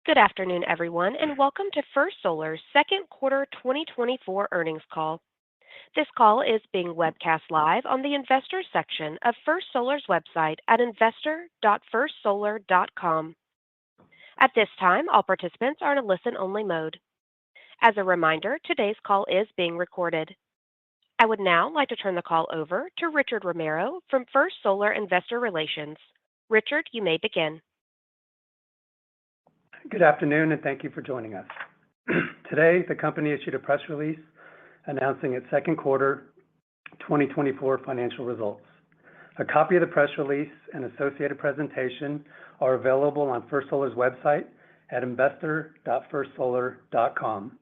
Good afternoon, everyone, and welcome to First Solar's second quarter 2024 earnings call. This call is being webcast live on the Investors section of First Solar's website at investor.firstsolar.com. At this time, all participants are in a listen-only mode. As a reminder, today's call is being recorded. I would now like to turn the call over to Richard Romero from First Solar Investor Relations. Richard, you may begin. Good afternoon, and thank you for joining us. Today, the company issued a press release announcing its second quarter 2024 financial results. A copy of the press release and associated presentation are available on First Solar's website at investor.firstsolar.com.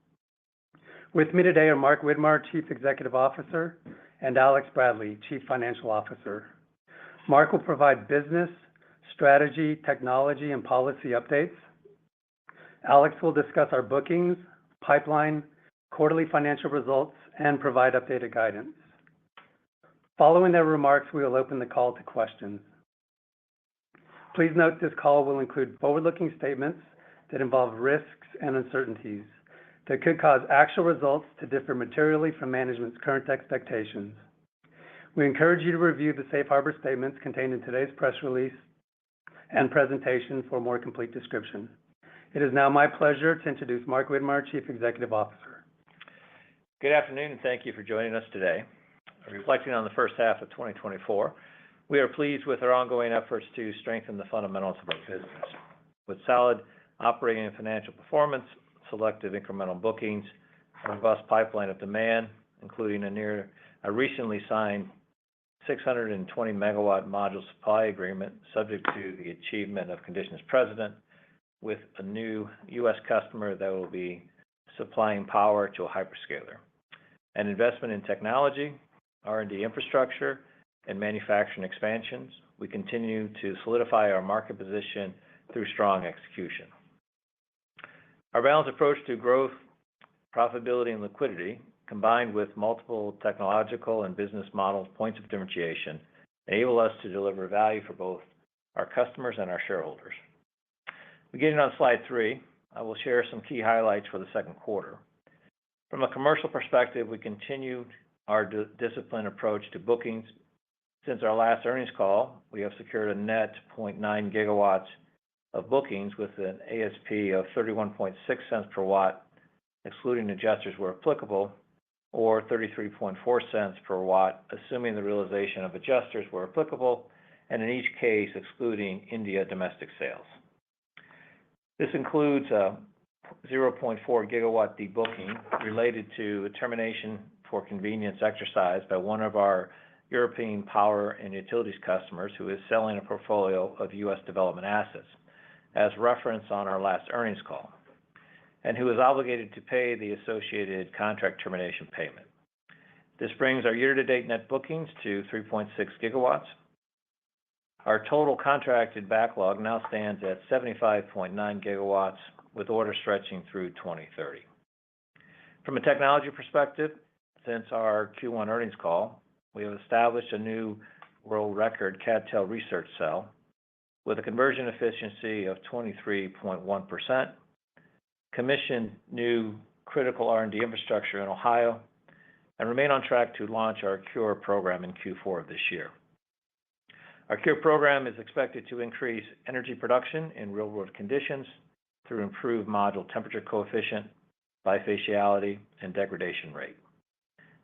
With me today are Mark Widmar, Chief Executive Officer, and Alex Bradley, Chief Financial Officer. Mark will provide business, strategy, technology, and policy updates. Alex will discuss our bookings, pipeline, quarterly financial results, and provide updated guidance. Following their remarks, we will open the call to questions. Please note this call will include forward-looking statements that involve risks and uncertainties that could cause actual results to differ materially from management's current expectations. We encourage you to review the safe harbor statements contained in today's press release and presentation for a more complete description. It is now my pleasure to introduce Mark Widmar, Chief Executive Officer. Good afternoon, and thank you for joining us today. Reflecting on the first half of 2024, we are pleased with our ongoing efforts to strengthen the fundamentals of our business. With solid operating and financial performance, selective incremental bookings, a robust pipeline of demand, including a recently signed 620 megawatt module supply agreement subject to the achievement of conditions precedent, with a new U.S. customer that will be supplying power to a hyperscaler. An investment in technology, R&D infrastructure, and manufacturing expansions, we continue to solidify our market position through strong execution. Our balanced approach to growth, profitability, and liquidity, combined with multiple technological and business model points of differentiation, enable us to deliver value for both our customers and our shareholders. Beginning on slide 3, I will share some key highlights for the second quarter. From a commercial perspective, we continued our disciplined approach to bookings. Since our last earnings call, we have secured a net 0.9 gigawatts of bookings with an ASP of 31.6 cents per watt, excluding adjusters where applicable, or 33.4 cents per watt, assuming the realization of adjusters were applicable, and in each case, excluding India domestic sales. This includes a 0.4 gigawatt debooking related to a termination for convenience exercise by one of our European power and utilities customers who is selling a portfolio of U.S. development assets, as referenced on our last earnings call, and who is obligated to pay the associated contract termination payment. This brings our year-to-date net bookings to 3.6 gigawatts. Our total contracted backlog now stands at 75.9 gigawatts, with orders stretching through 2030. From a technology perspective, since our Q1 earnings call, we have established a new world record CdTe research cell with a conversion efficiency of 23.1%, commissioned new critical R&D infrastructure in Ohio, and remain on track to launch our CuRe program in Q4 of this year. Our CuRe program is expected to increase energy production in real-world conditions through improved module temperature coefficient, bifaciality, and degradation rate.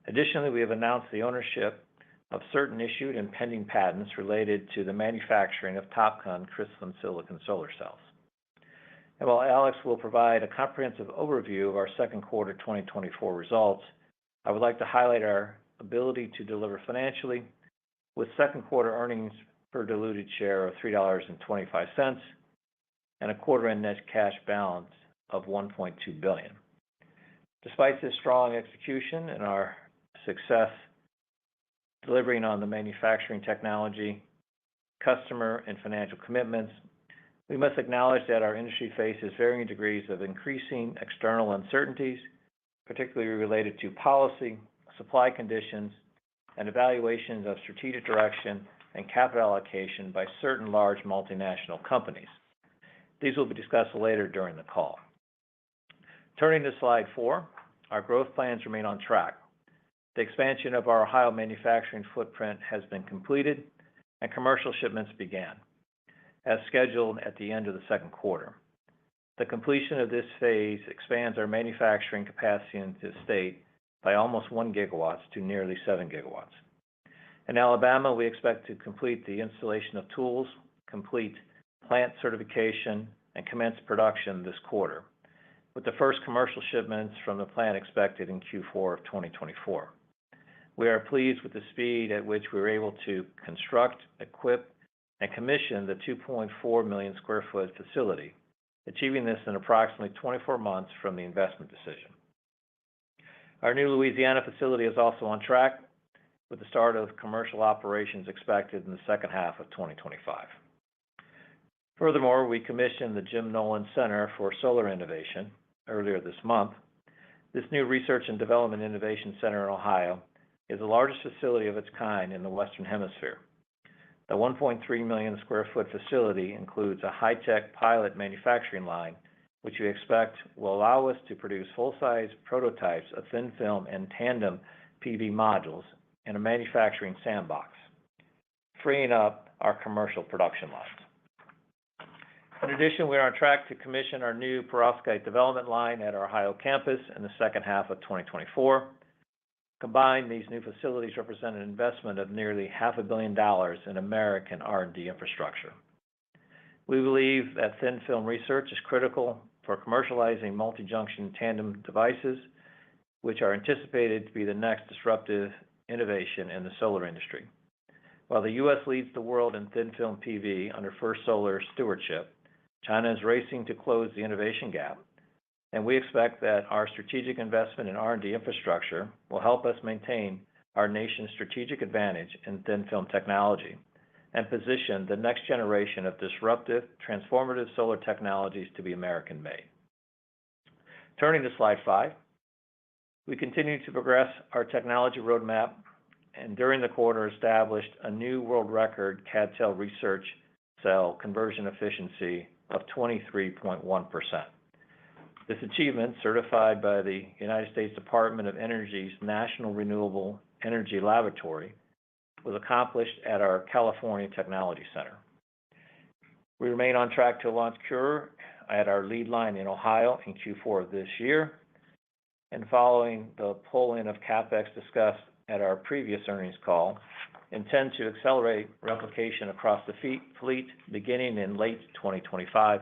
Additionally, we have announced the ownership of certain issued and pending patents related to the manufacturing of TOPCon crystalline silicon solar cells. And while Alex will provide a comprehensive overview of our second quarter 2024 results, I would like to highlight our ability to deliver financially with second quarter earnings per diluted share of $3.25 and a quarter-end net cash balance of $1.2 billion. Despite this strong execution and our success delivering on the manufacturing technology, customer, and financial commitments, we must acknowledge that our industry faces varying degrees of increasing external uncertainties, particularly related to policy, supply conditions, and evaluations of strategic direction and capital allocation by certain large multinational companies. These will be discussed later during the call. Turning to slide 4, our growth plans remain on track. The expansion of our Ohio manufacturing footprint has been completed, and commercial shipments began, as scheduled at the end of the second quarter. The completion of this phase expands our manufacturing capacity in the state by almost 1 gigawatt to nearly 7 gigawatts. In Alabama, we expect to complete the installation of tools, complete plant certification, and commence production this quarter, with the first commercial shipments from the plant expected in Q4 of 2024. We are pleased with the speed at which we were able to construct, equip, and commission the 2.4 million square foot facility, achieving this in approximately 24 months from the investment decision. Our new Louisiana facility is also on track, with the start of commercial operations expected in the second half of 2025. Furthermore, we commissioned the Jim Nolan Center for Solar Innovation earlier this month. This new Research and Development Innovation Center in Ohio is the largest facility of its kind in the Western Hemisphere. The 1.3 million square foot facility includes a high-tech pilot manufacturing line, which we expect will allow us to produce full-size prototypes of thin film and tandem PV modules in a manufacturing sandbox, freeing up our commercial production lines. In addition, we are on track to commission our new perovskite development line at our Ohio campus in the second half of 2024. Combined, these new facilities represent an investment of nearly $500 million in American R&D infrastructure. We believe that thin film research is critical for commercializing multi-junction tandem devices, which are anticipated to be the next disruptive innovation in the solar industry. While the U.S. leads the world in thin film PV under First Solar stewardship, China is racing to close the innovation gap, and we expect that our strategic investment in R&D infrastructure will help us maintain our nation's strategic advantage in thin film technology and position the next generation of disruptive, transformative solar technologies to be American-made. Turning to slide 5, we continue to progress our technology roadmap, and during the quarter established a new world record CdTe research cell conversion efficiency of 23.1%. This achievement, certified by the United States Department of Energy's National Renewable Energy Laboratory, was accomplished at our California Technology Center. We remain on track to launch CuRe at our lead line in Ohio in Q4 of this year, and following the pull-in of CapEx discussed at our previous earnings call, intend to accelerate replication across the fleet beginning in late 2025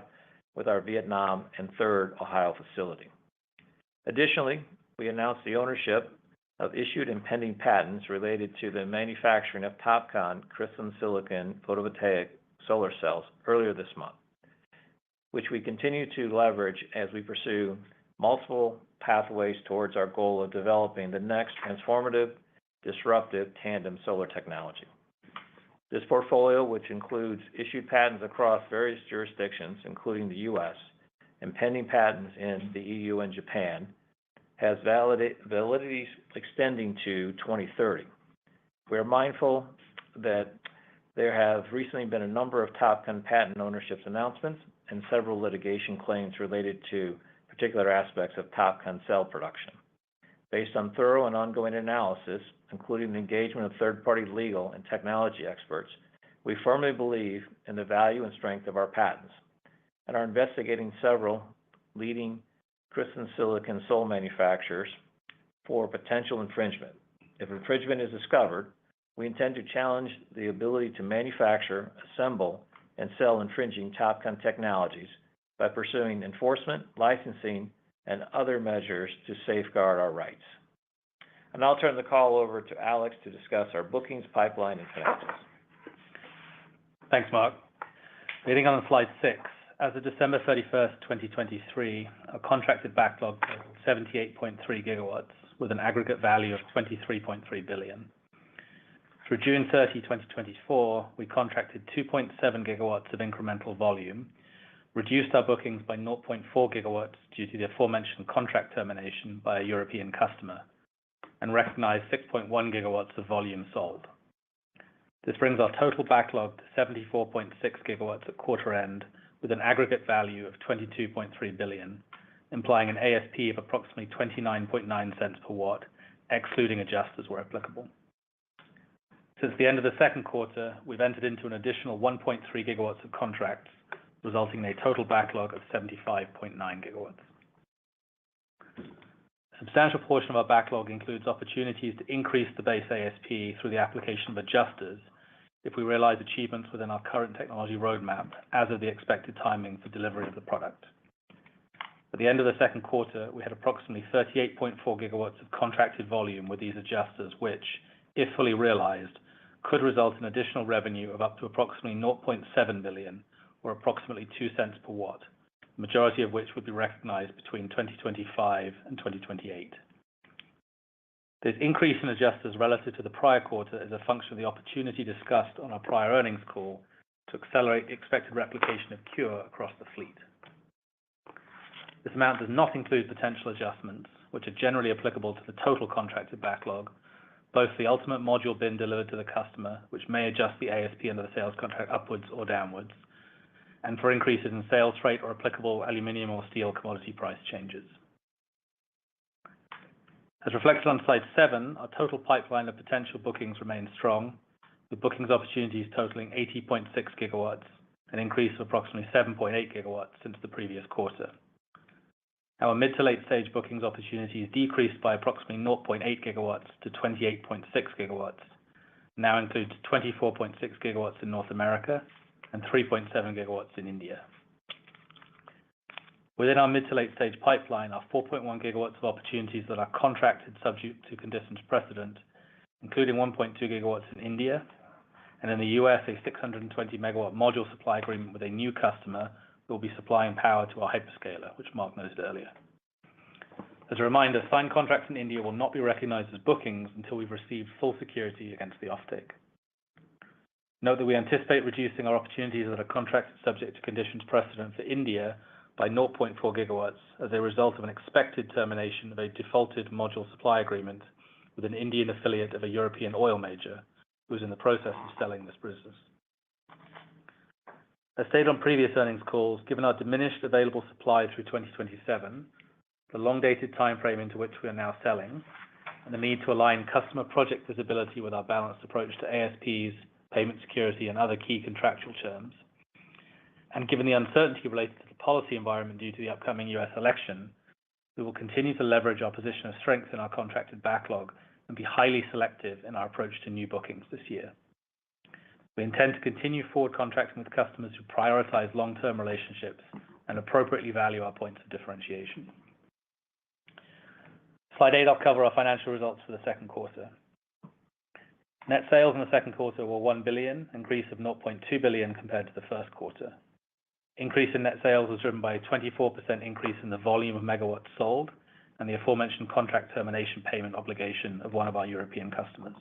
with our Vietnam and third Ohio facility. Additionally, we announced the ownership of issued and pending patents related to the manufacturing of TOPCon crystalline silicon photovoltaic solar cells earlier this month, which we continue to leverage as we pursue multiple pathways towards our goal of developing the next transformative, disruptive tandem solar technology. This portfolio, which includes issued patents across various jurisdictions, including the U.S., and pending patents in the EU and Japan, has validity extending to 2030. We are mindful that there have recently been a number of TOPCon patent ownerships announcements and several litigation claims related to particular aspects of TOPCon cell production. Based on thorough and ongoing analysis, including the engagement of third-party legal and technology experts, we firmly believe in the value and strength of our patents and are investigating several leading crystalline silicon solar manufacturers for potential infringement. If infringement is discovered, we intend to challenge the ability to manufacture, assemble, and sell infringing TOPCon technologies by pursuing enforcement, licensing, and other measures to safeguard our rights. And I'll turn the call over to Alex to discuss our bookings, pipeline, and financials. Thanks, Mark. Reading on slide 6, as of December 31st, 2023, a contracted backlog totaled 78.3 gigawatts with an aggregate value of $23.3 billion. Through June 30, 2024, we contracted 2.7 gigawatts of incremental volume, reduced our bookings by 0.4 gigawatts due to the aforementioned contract termination by a European customer, and recognized 6.1 gigawatts of volume sold. This brings our total backlog to 74.6 gigawatts at quarter end, with an aggregate value of $22.3 billion, implying an ASP of approximately 29.9 cents per watt, excluding adjusters where applicable. Since the end of the second quarter, we've entered into an additional 1.3 gigawatts of contracts, resulting in a total backlog of 75.9 gigawatts. A substantial portion of our backlog includes opportunities to increase the base ASP through the application of adjusters if we realize achievements within our current technology roadmap as of the expected timing for delivery of the product. At the end of the second quarter, we had approximately 38.4 gigawatts of contracted volume with these adjusters, which, if fully realized, could result in additional revenue of up to approximately $0.7 billion, or approximately 2 cents per watt, the majority of which would be recognized between 2025 and 2028. This increase in adjusters relative to the prior quarter is a function of the opportunity discussed on our prior earnings call to accelerate the expected replication of CuRe across the fleet. This amount does not include potential adjustments, which are generally applicable to the total contracted backlog, both the ultimate module bin delivered to the customer, which may adjust the ASP under the sales contract upwards or downwards, and for increases in sales rate or applicable aluminum or steel commodity price changes. As reflected on slide 7, our total pipeline of potential bookings remains strong, with bookings opportunities totaling 80.6 gigawatts, an increase of approximately 7.8 gigawatts since the previous quarter. Our mid to late stage bookings opportunities decreased by approximately 0.8 gigawatts to 28.6 gigawatts, now includes 24.6 gigawatts in North America and 3.7 gigawatts in India. Within our mid to late stage pipeline are 4.1 gigawatts of opportunities that are contracted subject to conditions precedent, including 1.2 gigawatts in India, and in the US, a 620 megawatt module supply agreement with a new customer that will be supplying power to our hyperscaler, which Mark noted earlier. As a reminder, signed contracts in India will not be recognized as bookings until we've received full security against the offtake. Note that we anticipate reducing our opportunities that are contracted subject to conditions precedent for India by 0.4 gigawatts as a result of an expected termination of a defaulted module supply agreement with an Indian affiliate of a European oil major who is in the process of selling this business. As stated on previous earnings calls, given our diminished available supply through 2027, the long-dated timeframe into which we are now selling, and the need to align customer project visibility with our balanced approach to ASPs, payment security, and other key contractual terms, and given the uncertainty related to the policy environment due to the upcoming US election, we will continue to leverage our position of strength in our contracted backlog and be highly selective in our approach to new bookings this year. We intend to continue forward contracting with customers who prioritize long-term relationships and appropriately value our points of differentiation. Slide 8, I'll cover our financial results for the second quarter. Net sales in the second quarter were $1 billion, an increase of $0.2 billion compared to the first quarter. Increase in net sales was driven by a 24% increase in the volume of megawatts sold and the aforementioned contract termination payment obligation of one of our European customers.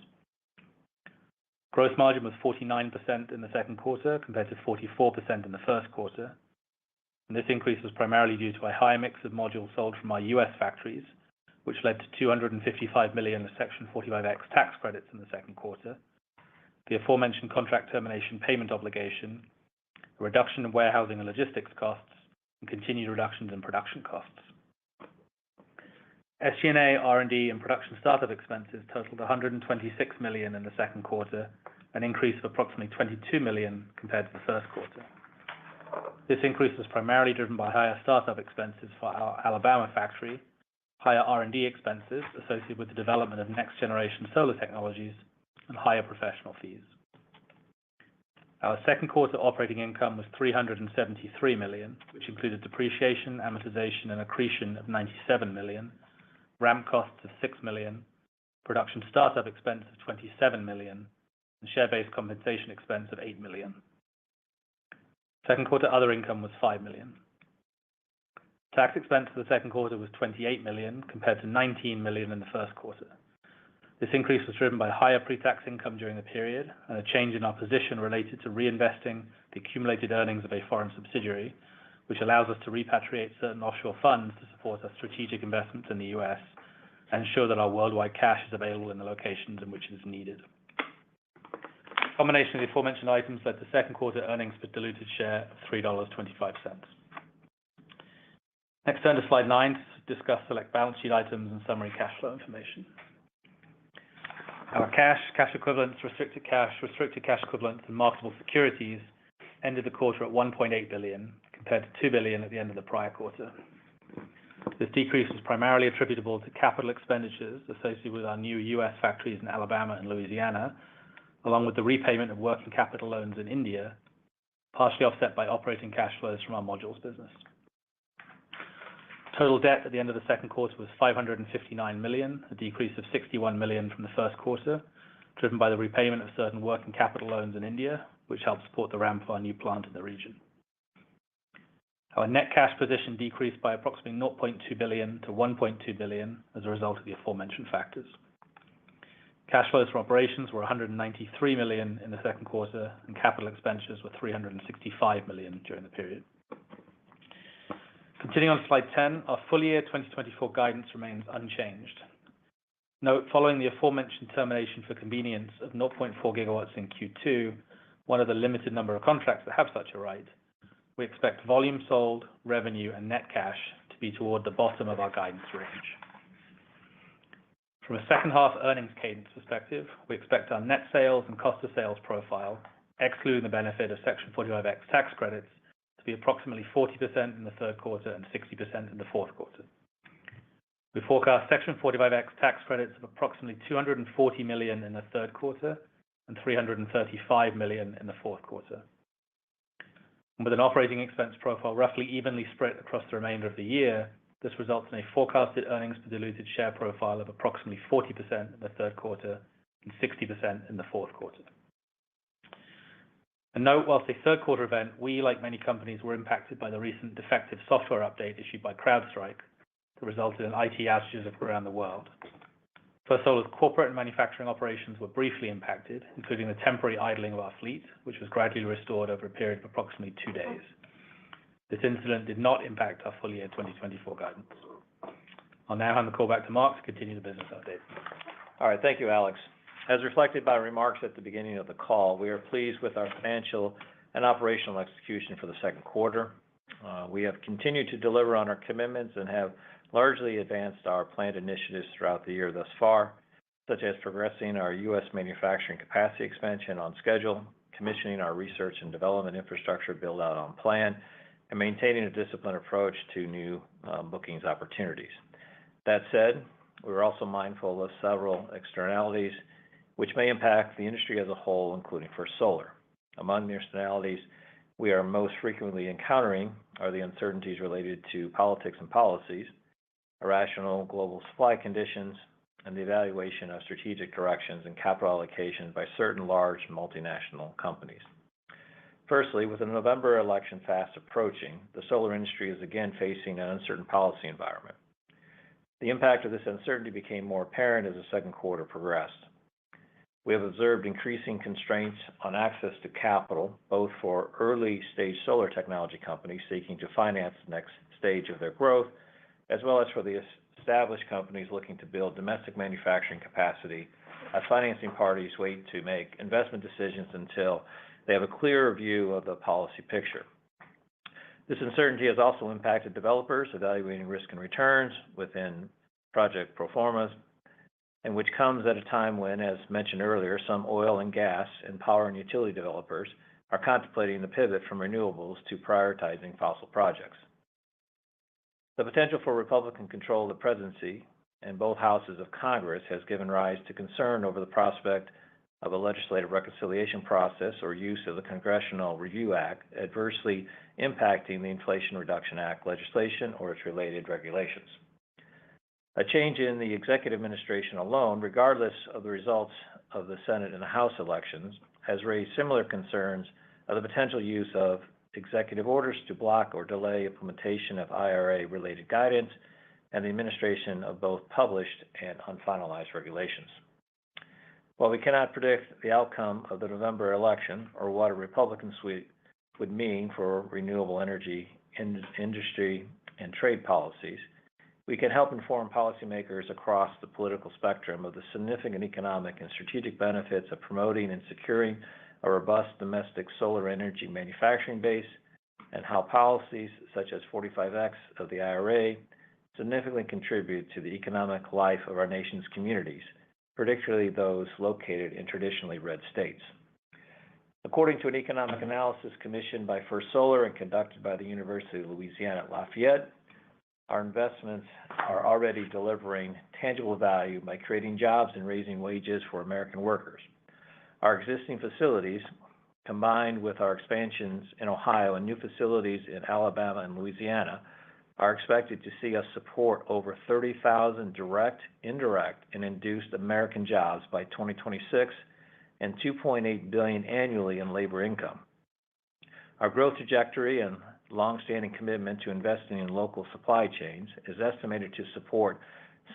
Gross margin was 49% in the second quarter compared to 44% in the first quarter. And this increase was primarily due to a higher mix of modules sold from our US factories, which led to $255 million of Section 45X tax credits in the second quarter, the aforementioned contract termination payment obligation, a reduction in warehousing and logistics costs, and continued reductions in production costs. SG&A, R&D, and production startup expenses totaled $126 million in the second quarter, an increase of approximately $22 million compared to the first quarter. This increase was primarily driven by higher startup expenses for our Alabama factory, higher R&D expenses associated with the development of next-generation solar technologies, and higher professional fees. Our second quarter operating income was $373 million, which included depreciation, amortization, and accretion of $97 million, ramp costs of $6 million, production startup expense of $27 million, and share-based compensation expense of $8 million. Second quarter other income was $5 million. Tax expense for the second quarter was $28 million compared to $19 million in the first quarter. This increase was driven by higher pre-tax income during the period and a change in our position related to reinvesting the accumulated earnings of a foreign subsidiary, which allows us to repatriate certain offshore funds to support our strategic investments in the US and ensure that our worldwide cash is available in the locations in which it is needed. Combination of the aforementioned items led to second quarter earnings per diluted share of $3.25. Next, turn to slide 9 to discuss select balance sheet items and summary cash flow information. Our cash equivalents, restricted cash equivalents, and marketable securities ended the quarter at $1.8 billion, compared to $2 billion at the end of the prior quarter. This decrease was primarily attributable to capital expenditures associated with our new U.S. factories in Alabama and Louisiana, along with the repayment of working capital loans in India, partially offset by operating cash flows from our modules business. Total debt at the end of the second quarter was $559 million, a decrease of $61 million from the first quarter, driven by the repayment of certain working capital loans in India, which helped support the ramp of our new plant in the region. Our net cash position decreased by approximately $0.2 billion to $1.2 billion as a result of the aforementioned factors. Cash flows from operations were $193 million in the second quarter, and capital expenditures were $365 million during the period. Continuing on slide 10, our full year 2024 guidance remains unchanged. Note, following the aforementioned termination for convenience of 0.4 gigawatts in Q2, one of the limited number of contracts that have such a right, we expect volume sold, revenue, and net cash to be toward the bottom of our guidance range. From a second half earnings cadence perspective, we expect our net sales and cost of sales profile, excluding the benefit of Section 45X tax credits, to be approximately 40% in the third quarter and 60% in the fourth quarter. We forecast Section 45X tax credits of approximately $240 million in the third quarter and $335 million in the fourth quarter. And with an operating expense profile roughly evenly spread across the remainder of the year, this results in a forecasted earnings per diluted share profile of approximately 40% in the third quarter and 60% in the fourth quarter. And note, whilst a third quarter event, we, like many companies, were impacted by the recent defective software update issued by CrowdStrike that resulted in IT outages around the world. First Solar's corporate and manufacturing operations were briefly impacted, including the temporary idling of our fleet, which was gradually restored over a period of approximately 2 days. This incident did not impact our full year 2024 guidance. I'll now hand the call back to Mark to continue the business update. All right, thank you, Alex. As reflected by remarks at the beginning of the call, we are pleased with our financial and operational execution for the second quarter. We have continued to deliver on our commitments and have largely advanced our planned initiatives throughout the year thus far, such as progressing our U.S. manufacturing capacity expansion on schedule, commissioning our research and development infrastructure build-out on plan, and maintaining a disciplined approach to new bookings opportunities. That said, we're also mindful of several externalities which may impact the industry as a whole, including First Solar. Among the externalities we are most frequently encountering are the uncertainties related to politics and policies, irrational global supply conditions, and the evaluation of strategic directions and capital allocation by certain large multinational companies. Firstly, with the November election fast approaching, the solar industry is again facing an uncertain policy environment. The impact of this uncertainty became more apparent as the second quarter progressed. We have observed increasing constraints on access to capital, both for early-stage solar technology companies seeking to finance the next stage of their growth, as well as for the established companies looking to build domestic manufacturing capacity as financing parties wait to make investment decisions until they have a clearer view of the policy picture. This uncertainty has also impacted developers evaluating risk and returns within project pro formas, and which comes at a time when, as mentioned earlier, some oil and gas and power and utility developers are contemplating the pivot from renewables to prioritizing fossil projects. The potential for Republican control of the presidency and both houses of Congress has given rise to concern over the prospect of a legislative reconciliation process or use of the Congressional Review Act adversely impacting the Inflation Reduction Act legislation or its related regulations. A change in the executive administration alone, regardless of the results of the Senate and the House elections, has raised similar concerns of the potential use of executive orders to block or delay implementation of IRA-related guidance and the administration of both published and unfinalized regulations. While we cannot predict the outcome of the November election or what a Republican sweep would mean for renewable energy industry and trade policies, We can help inform policymakers across the political spectrum of the significant economic and strategic benefits of promoting and securing a robust domestic solar energy manufacturing base, and how policies such as 45X of the IRA significantly contribute to the economic life of our nation's communities, particularly those located in traditionally red states. According to an economic analysis commissioned by First Solar and conducted by the University of Louisiana at Lafayette, our investments are already delivering tangible value by creating jobs and raising wages for American workers. Our existing facilities, combined with our expansions in Ohio and new facilities in Alabama and Louisiana, are expected to see us support over 30,000 direct, indirect, and induced American jobs by 2026 and $2.8 billion annually in labor income. Our growth trajectory and longstanding commitment to investing in local supply chains is estimated to support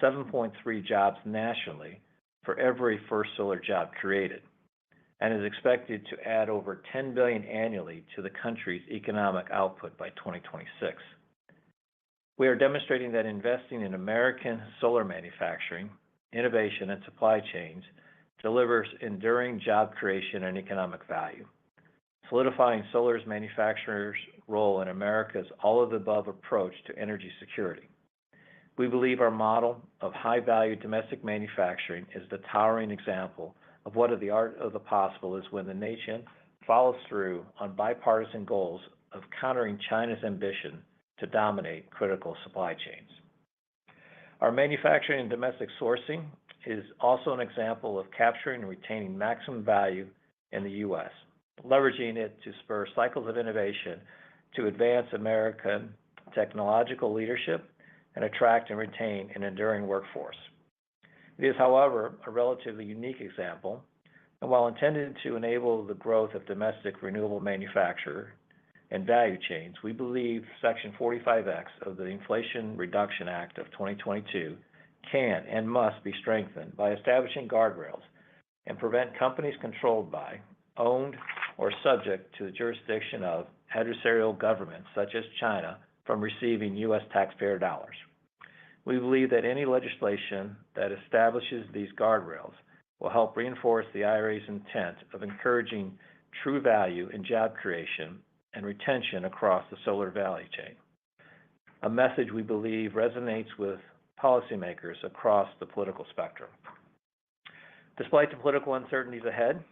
7.3 jobs nationally for every First Solar job created, and is expected to add over $10 billion annually to the country's economic output by 2026. We are demonstrating that investing in American solar manufacturing, innovation, and supply chains delivers enduring job creation and economic value, solidifying solar's manufacturers' role in America's all-of-the-above approach to energy security. We believe our model of high-value domestic manufacturing is the towering example of what the art of the possible is when the nation follows through on bipartisan goals of countering China's ambition to dominate critical supply chains. Our manufacturing and domestic sourcing is also an example of capturing and retaining maximum value in the U.S., leveraging it to spur cycles of innovation to advance American technological leadership and attract and retain an enduring workforce. It is, however, a relatively unique example, and while intended to enable the growth of domestic renewable manufacture and value chains, we believe Section 45X of the Inflation Reduction Act of 2022 can and must be strengthened by establishing guardrails and prevent companies controlled by, owned, or subject to the jurisdiction of adversarial governments such as China from receiving U.S. taxpayer dollars. We believe that any legislation that establishes these guardrails will help reinforce the IRA's intent of encouraging true value in job creation and retention across the solar value chain, a message we believe resonates with policymakers across the political spectrum. Despite the political uncertainties ahead,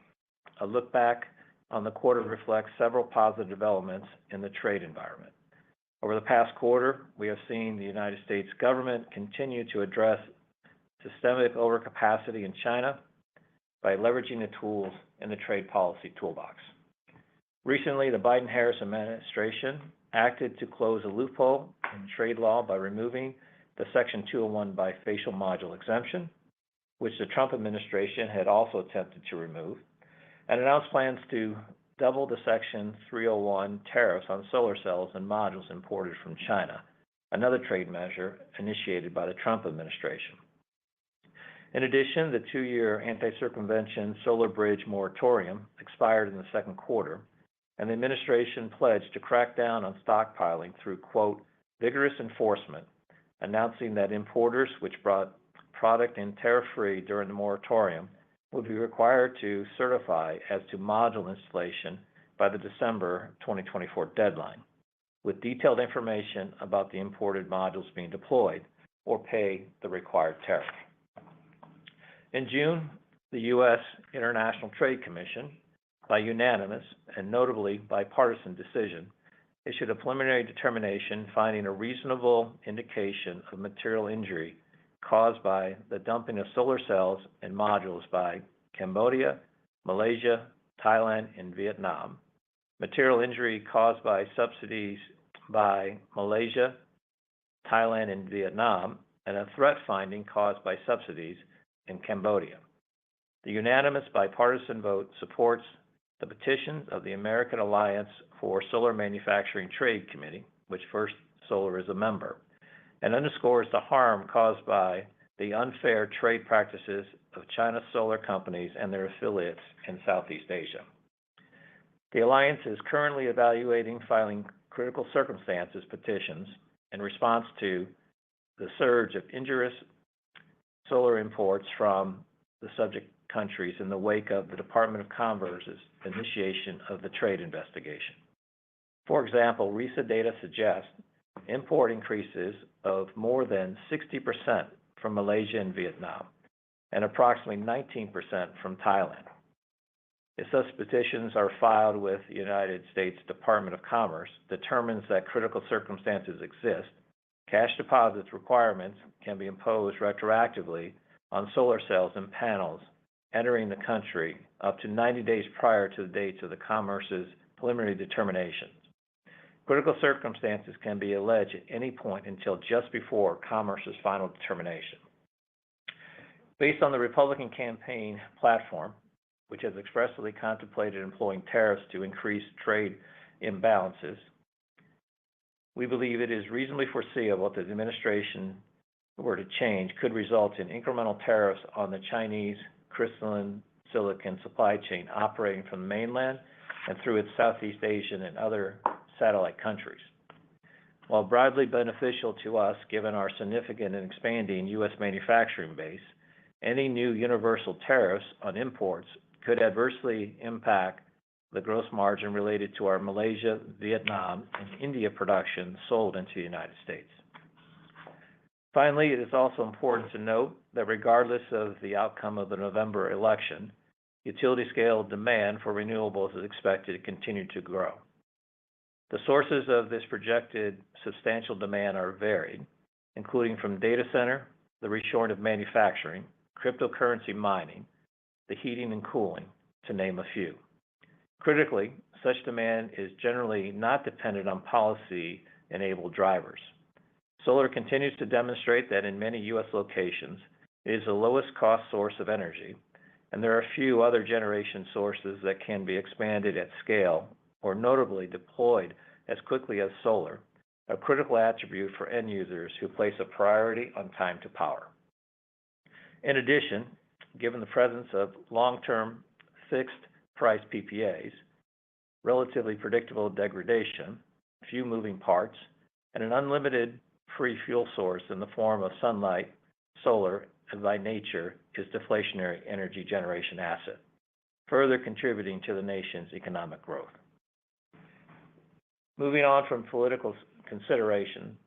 a look back on the quarter reflects several positive developments in the trade environment. Over the past quarter, we have seen the United States government continue to address systemic overcapacity in China by leveraging the tools in the trade policy toolbox. Recently, the Biden-Harris administration acted to close a loophole in trade law by removing the Section 201 bifacial module exemption, which the Trump administration had also attempted to remove, and announced plans to double the Section 301 tariffs on solar cells and modules imported from China, another trade measure initiated by the Trump administration. In addition, the 2-year anti-circumvention solar bridge moratorium expired in the second quarter, and the administration pledged to crack down on stockpiling through, quote, vigorous enforcement, announcing that importers which brought product in tariff-free during the moratorium would be required to certify as to module installation by the December 2024 deadline, with detailed information about the imported modules being deployed or pay the required tariff. In June, the U.S. International Trade Commission, by unanimous and notably bipartisan decision, issued a preliminary determination finding a reasonable indication of material injury caused by the dumping of solar cells and modules by Cambodia, Malaysia, Thailand, and Vietnam, material injury caused by subsidies by Malaysia, Thailand, and Vietnam, and a threat finding caused by subsidies in Cambodia. The unanimous bipartisan vote supports the petition of the American Alliance for Solar Manufacturing Trade Committee, which First Solar is a member, and underscores the harm caused by the unfair trade practices of China's solar companies and their affiliates in Southeast Asia. The Alliance is currently evaluating filing critical circumstances petitions in response to the surge of injurious solar imports from the subject countries in the wake of the Department of Commerce's initiation of the trade investigation. For example, recent data suggests import increases of more than 60% from Malaysia and Vietnam, and approximately 19% from Thailand. If such petitions are filed with the United States Department of Commerce, determines that critical circumstances exist, cash deposits requirements can be imposed retroactively on solar cells and panels entering the country up to 90 days prior to the dates of the Commerce's preliminary determinations. Critical circumstances can be alleged at any point until just before Commerce's final determination. Based on the Republican campaign platform, which has expressly contemplated employing tariffs to increase trade imbalances, we believe it is reasonably foreseeable that the administration were to change could result in incremental tariffs on the Chinese crystalline silicon supply chain operating from the mainland and through its Southeast Asian and other satellite countries. While broadly beneficial to us, given our significant and expanding U.S. manufacturing base, any new universal tariffs on imports could adversely impact the gross margin related to our Malaysia, Vietnam, and India production sold into the United States. Finally, it is also important to note that regardless of the outcome of the November election, utility-scale demand for renewables is expected to continue to grow. The sources of this projected substantial demand are varied, including from data center, the reshoring of manufacturing, cryptocurrency mining, the heating and cooling, to name a few. Critically, such demand is generally not dependent on policy-enabled drivers. Solar continues to demonstrate that in many U.S. locations, it is the lowest cost source of energy, and there are few other generation sources that can be expanded at scale or notably deployed as quickly as solar, a critical attribute for end users who place a priority on time to power. In addition, given the presence of long-term fixed-price PPAs, relatively predictable degradation, few moving parts, and an unlimited free fuel source in the form of sunlight, solar, and by nature, is deflationary energy generation asset, further contributing to the nation's economic growth. Moving on from political consideration,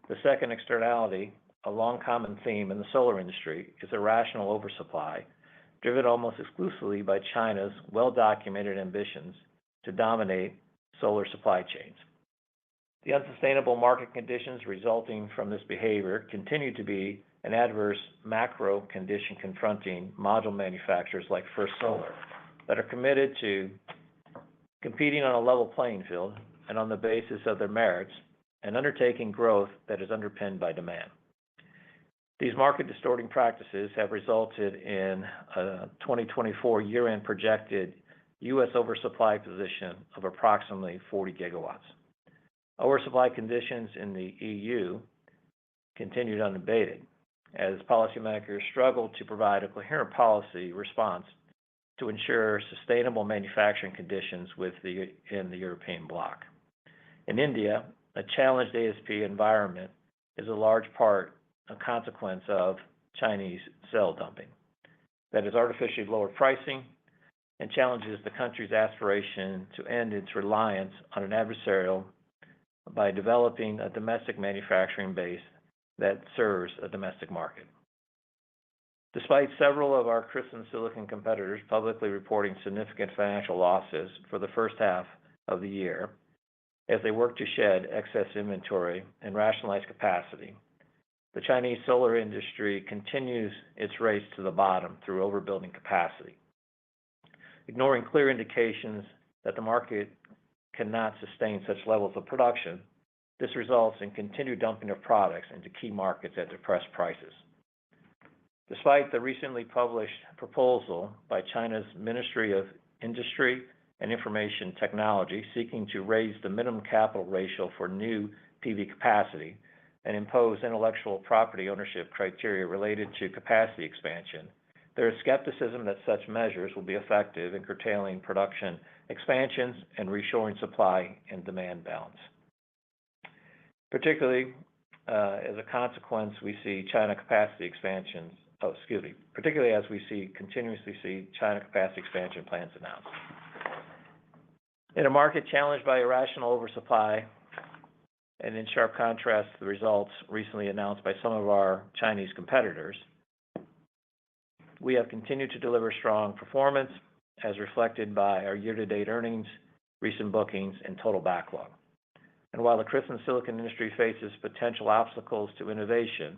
the second externality, a long common theme in the solar industry, is irrational oversupply, driven almost exclusively by China's well-documented ambitions to dominate solar supply chains. The unsustainable market conditions resulting from this behavior continue to be an adverse macro condition confronting module manufacturers like First Solar that are committed to competing on a level playing field and on the basis of their merits and undertaking growth that is underpinned by demand. These market-distorting practices have resulted in a 2024 year-end projected U.S. oversupply position of approximately 40 gigawatts. Oversupply conditions in the EU continued unabated as policymakers struggled to provide a coherent policy response to ensure sustainable manufacturing conditions in the European bloc. In India, a challenged ASP environment is a large consequence of Chinese cell dumping that has artificially lowered pricing and challenges the country's aspiration to end its reliance on an adversarial by developing a domestic manufacturing base that serves a domestic market. Despite several of our crystalline silicon competitors publicly reporting significant financial losses for the first half of the year as they work to shed excess inventory and rationalize capacity, the Chinese solar industry continues its race to the bottom through overbuilding capacity. Ignoring clear indications that the market cannot sustain such levels of production, this results in continued dumping of products into key markets at depressed prices. Despite the recently published proposal by China's Ministry of Industry and Information Technology seeking to raise the minimum capital ratio for new PV capacity and impose intellectual property ownership criteria related to capacity expansion, there is skepticism that such measures will be effective in curtailing production expansions and reshoring supply and demand balance. Particularly, as a consequence, we see China capacity expansions, particularly as we continuously see China capacity expansion plans announced. In a market challenged by irrational oversupply, and in sharp contrast to the results recently announced by some of our Chinese competitors, we have continued to deliver strong performance as reflected by our year-to-date earnings, recent bookings, and total backlog. And while the crystalline silicon industry faces potential obstacles to innovation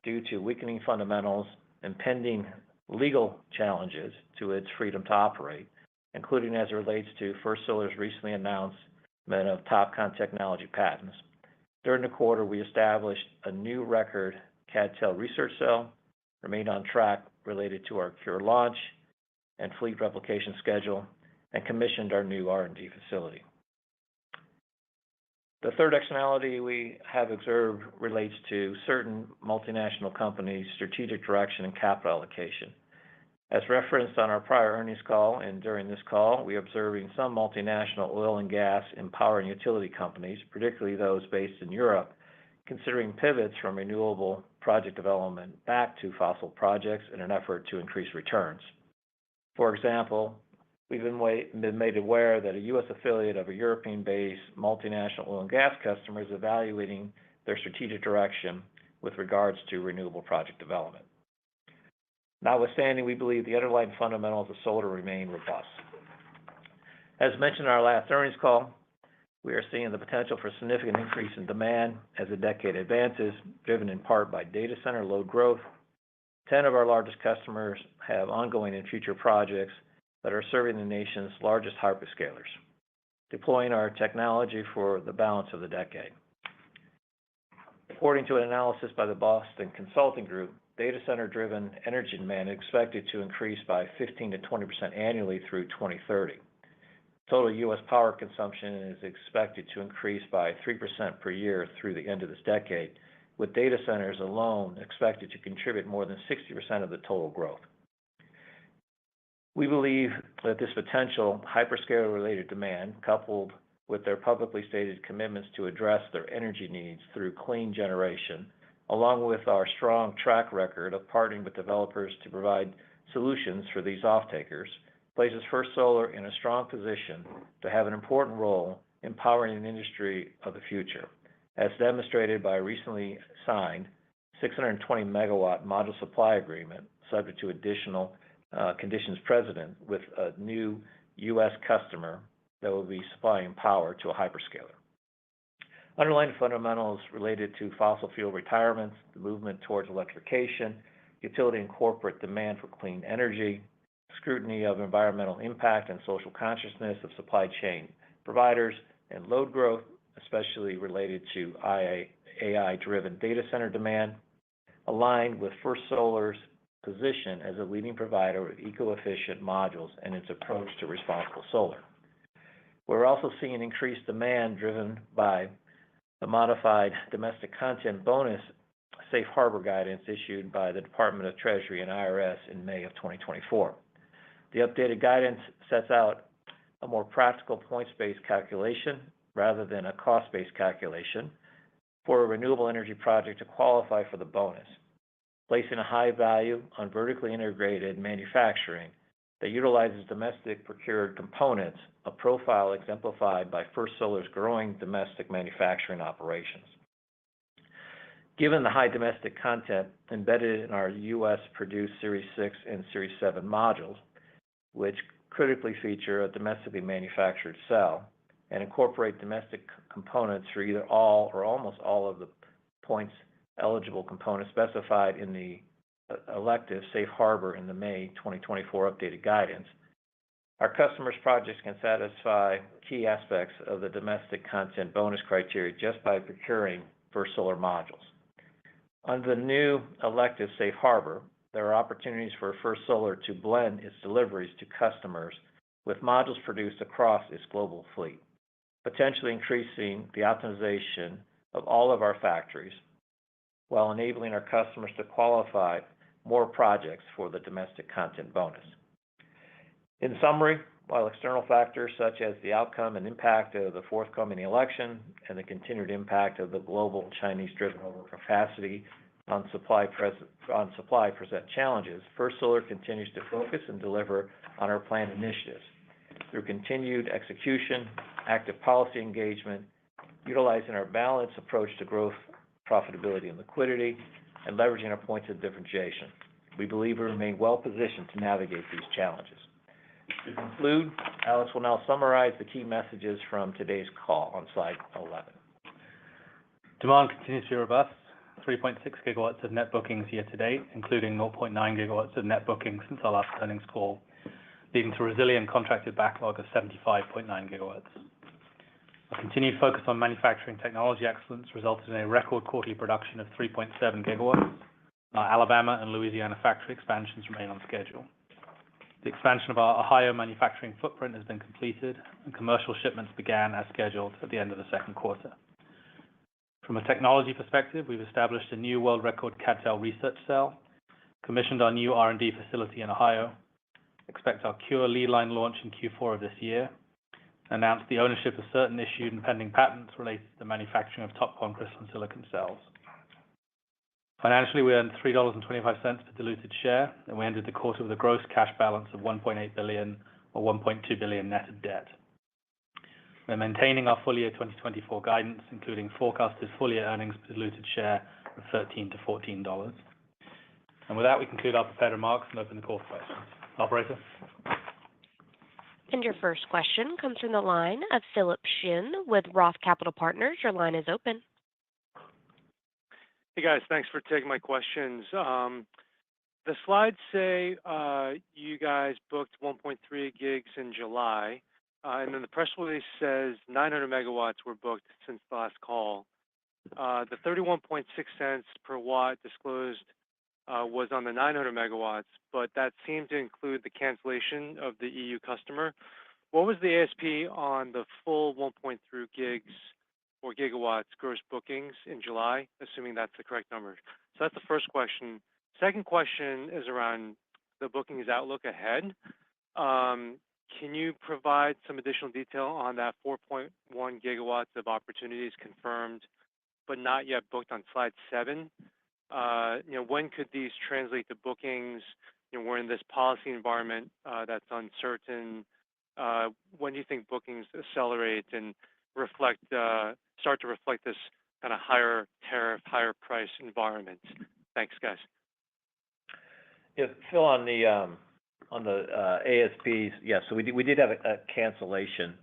due to weakening fundamentals and pending legal challenges to its freedom to operate, including as it relates to First Solar's recently announcement of TOPCon technology patents, during the quarter we established a new record CdTe research cell, remained on track related to our CuRe launch and fleet replication schedule, and commissioned our new R&D facility. The third externality we have observed relates to certain multinational companies' strategic direction and capital allocation. As referenced on our prior earnings call and during this call, we are observing some multinational oil and gas and power and utility companies, particularly those based in Europe, considering pivots from renewable project development back to fossil projects in an effort to increase returns. For example, we've been made aware that a U.S. affiliate of a European-based multinational oil and gas customer is evaluating their strategic direction with regards to renewable project development. Notwithstanding, we believe the underlying fundamentals of solar remain robust. As mentioned in our last earnings call, we are seeing the potential for a significant increase in demand as the decade advances, driven in part by data center load growth. 10 of our largest customers have ongoing and future projects that are serving the nation's largest hyperscalers, deploying our technology for the balance of the decade. According to an analysis by the Boston Consulting Group, data center-driven energy demand is expected to increase by 15 to 20% annually through 2030. Total U.S. power consumption is expected to increase by 3% per year through the end of this decade, with data centers alone expected to contribute more than 60% of the total growth. We believe that this potential hyperscaler-related demand, coupled with their publicly stated commitments to address their energy needs through clean generation, along with our strong track record of partnering with developers to provide solutions for these off-takers, places First Solar in a strong position to have an important role in powering an industry of the future, as demonstrated by a recently signed 620 megawatt module supply agreement, subject to additional conditions precedent, with a new U.S. customer that will be supplying power to a hyperscaler. Underlying fundamentals related to fossil fuel retirements, the movement towards electrification, utility and corporate demand for clean energy, scrutiny of environmental impact and social consciousness of supply chain providers, and load growth, especially related to AI-driven data center demand, aligned with First Solar's position as a leading provider of eco-efficient modules and its approach to responsible solar. We're also seeing increased demand driven by the modified domestic content bonus safe harbor guidance issued by the Department of Treasury and IRS in May of 2024. The updated guidance sets out a more practical points-based calculation rather than a cost-based calculation for a renewable energy project to qualify for the bonus, placing a high value on vertically integrated manufacturing that utilizes domestic procured components, a profile exemplified by First Solar's growing domestic manufacturing operations. Given the high domestic content embedded in our U.S.-produced Series 6 and Series 7 modules, which critically feature a domestically manufactured cell and incorporate domestic components for either all or almost all of the points-eligible components specified in the elective safe harbor in the May 2024 updated guidance, our customers' projects can satisfy key aspects of the domestic content bonus criteria just by procuring First Solar modules. Under the new elective safe harbor, there are opportunities for First Solar to blend its deliveries to customers with modules produced across its global fleet, potentially increasing the optimization of all of our factories while enabling our customers to qualify more projects for the domestic content bonus. In summary, while external factors such as the outcome and impact of the forthcoming election and the continued impact of the global Chinese-driven overcapacity on supply present challenges, First Solar continues to focus and deliver on our planned initiatives through continued execution, active policy engagement, utilizing our balanced approach to growth, profitability, and liquidity, and leveraging our points of differentiation. We believe we remain well-positioned to navigate these challenges. To conclude, Alex will now summarize the key messages from today's call on slide 11. Demand continues to be robust, 3.6 gigawatts of net bookings year to date, including 0.9 gigawatts of net bookings since our last earnings call, leading to a resilient contracted backlog of 75.9 gigawatts. Our continued focus on manufacturing technology excellence resulted in a record quarterly production of 3.7 gigawatts. Our Alabama and Louisiana factory expansions remain on schedule. The expansion of our Ohio manufacturing footprint has been completed, and commercial shipments began as scheduled at the end of the second quarter. From a technology perspective, we've established a new world record CdTe research cell, commissioned our new R&D facility in Ohio, expect our CuRe lead line launch in Q4 of this year, announced the ownership of certain issued and pending patents related to the manufacturing of TOPCon crystalline silicon cells. Financially, we earned $3.25 per diluted share, and we ended the quarter with a gross cash balance of $1.8 billion or $1.2 billion net of debt. We're maintaining our full year 2024 guidance, including forecasted full year earnings per diluted share of $13 to $14. And with that, we conclude our prepared remarks and open the call for questions. Operator? And your first question comes from the line of Philip Shen with Roth Capital Partners. Your line is open. Hey guys, thanks for taking my questions. The slides say you guys booked 1.3 gigs in July, and then the press release says 900 megawatts were booked since the last call. The 31.6 cents per watt disclosed was on the 900 megawatts, but that seemed to include the cancellation of the EU customer. What was the ASP on the full 1.3 gigs or gigawatts gross bookings in July, assuming that's the correct number? So that's the first question. Second question is around the bookings outlook ahead. Can you provide some additional detail on that 4.1 gigawatts of opportunities confirmed but not yet booked on slide 7? When could these translate to bookings? We're in this policy environment that's uncertain. When do you think bookings accelerate and start to reflect this kind of higher tariff, higher price environment? Thanks, guys. Yeah, Phil, on the ASPs, yeah, so we did have a cancellation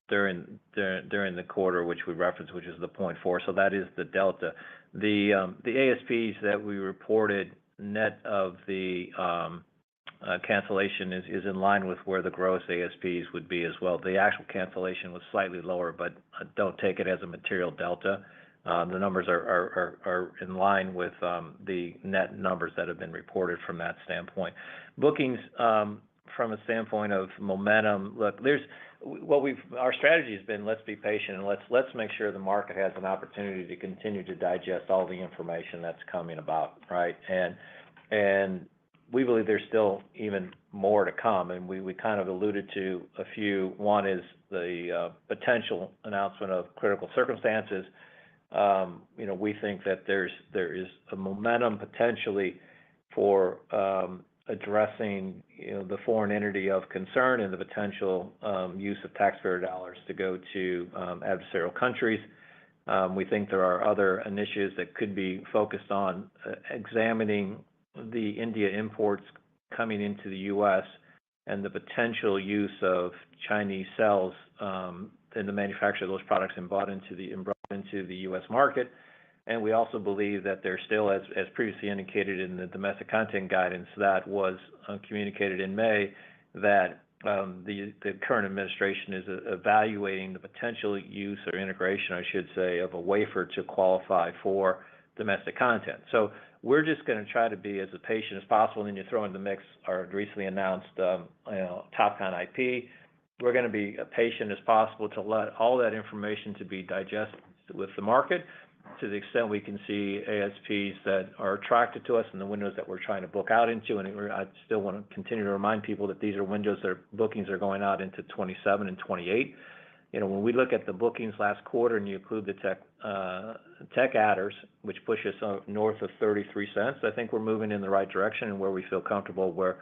during the quarter, which we referenced, which is the 0.4. So that is the delta. The ASPs that we reported net of the cancellation is in line with where the gross ASPs would be as well. The actual cancellation was slightly lower, but don't take it as a material delta. The numbers are in line with the net numbers that have been reported from that standpoint. Bookings, from a standpoint of momentum, look, our strategy has been let's be patient and let's make sure the market has an opportunity to continue to digest all the information that's coming about, right? And we believe there's still even more to come, and we kind of alluded to a few. One is the potential announcement of critical circumstances. We think that there is a momentum potentially for addressing the foreign entity of concern and the potential use of taxpayer dollars to go to adversarial countries. We think there are other initiatives that could be focused on examining the India imports coming into the U.S. and the potential use of Chinese cells in the manufacture of those products and brought into the U.S. market. And we also believe that there's still, as previously indicated in the domestic content guidance that was communicated in May, that the current administration is evaluating the potential use or integration, I should say, of a wafer to qualify for domestic content. So we're just going to try to be as patient as possible, and then you throw in the mix our recently announced TOPCon IP. We're going to be patient as possible to let all that information to be digested with the market, to the extent we can see ASPs that are attracted to us and the windows that we're trying to book out into, and I still want to continue to remind people that these are windows that bookings are going out into 27 and 28. When we look at the bookings last quarter and you include the tech adders, which push us north of 33 cents, I think we're moving in the right direction and where we feel comfortable where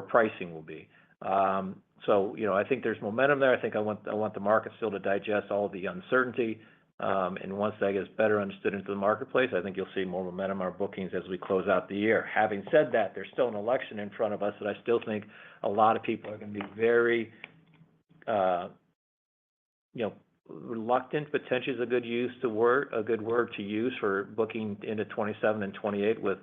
pricing will be. I think there's momentum there. I think I want the market still to digest all of the uncertainty. And once that gets better understood into the marketplace, I think you'll see more momentum in our bookings as we close out the year. Having said that, there's still an election in front of us that I still think a lot of people are going to be very, reluctant. Potentially is a good word to use for booking into 27 and 28 with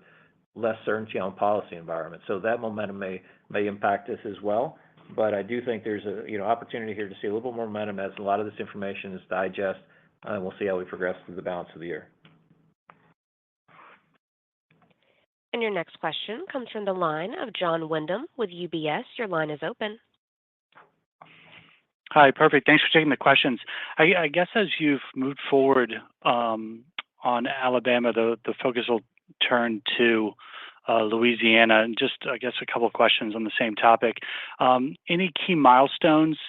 less certainty on policy environment. So that momentum may impact us as well. But I do think there's a opportunity here to see a little more momentum as a lot of this information is digest, and we'll see how we progress through the balance of the year. And your next question comes from the line of John Wyndham with UBS. Your line is open. Hi, perfect. Thanks for taking the questions. I guess as you've moved forward on Alabama, the focus will turn to Louisiana, and just, I guess, a couple of questions on the same topic. Any key milestones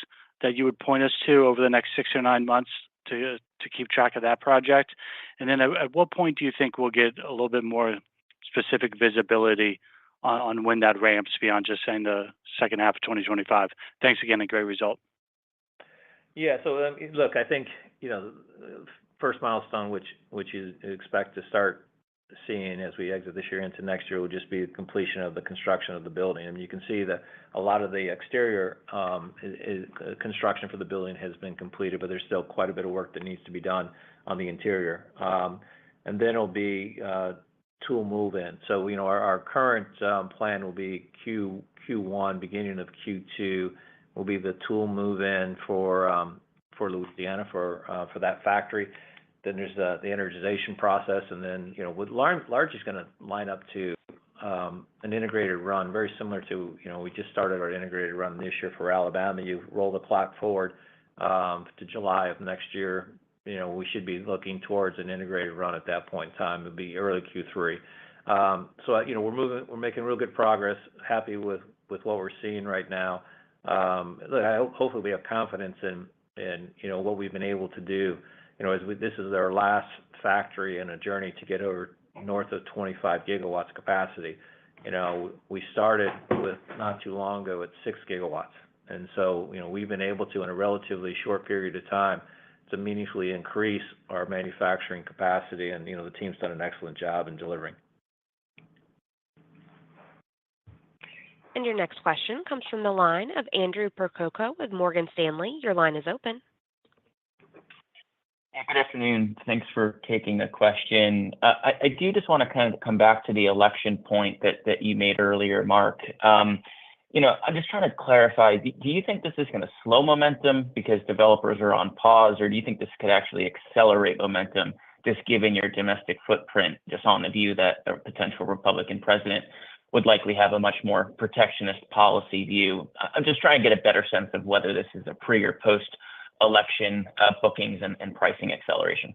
that you would point us to over the next 6 or 9 months to keep track of that project? And then at what point do you think we'll get a little bit more specific visibility on when that ramps beyond just saying the second half of 2025? Thanks again, a great result. Yeah, so look, I think, first milestone, which you expect to start seeing as we exit this year into next year, will just be the completion of the construction of the building. And you can see that a lot of the exterior construction for the building has been completed, but there's still quite a bit of work that needs to be done on the interior. And then it'll be tool move-in. So, our current plan will be Q1, beginning of Q2, will be the tool move-in for Louisiana for that factory. Then there's the energization process, and then what largely is going to line up to an integrated run, very similar to we just started our integrated run this year for Alabama. You roll the clock forward to July of next year. We should be looking towards an integrated run at that point in time. It'll be early Q3. So we're making real good progress. Happy with what we're seeing right now. Hopefully we have confidence in what we've been able to do. This is our last factory in a journey to get over north of 25 gigawatts capacity. We started with not too long ago at 6 gigawatts. And so, we've been able to, in a relatively short period of time, to meaningfully increase our manufacturing capacity. And, the team's done an excellent job in delivering. And your next question comes from the line of Andrew Percoco with Morgan Stanley. Your line is open. Good afternoon. Thanks for taking the question. I do just want to kind of come back to the election point that you made earlier, Mark. I'm just trying to clarify, do you think this is going to slow momentum because developers are on pause, or do you think this could actually accelerate momentum, just given your domestic footprint, just on the view that a potential Republican president would likely have a much more protectionist policy view? I'm just trying to get a better sense of whether this is a pre or post-election bookings and pricing acceleration.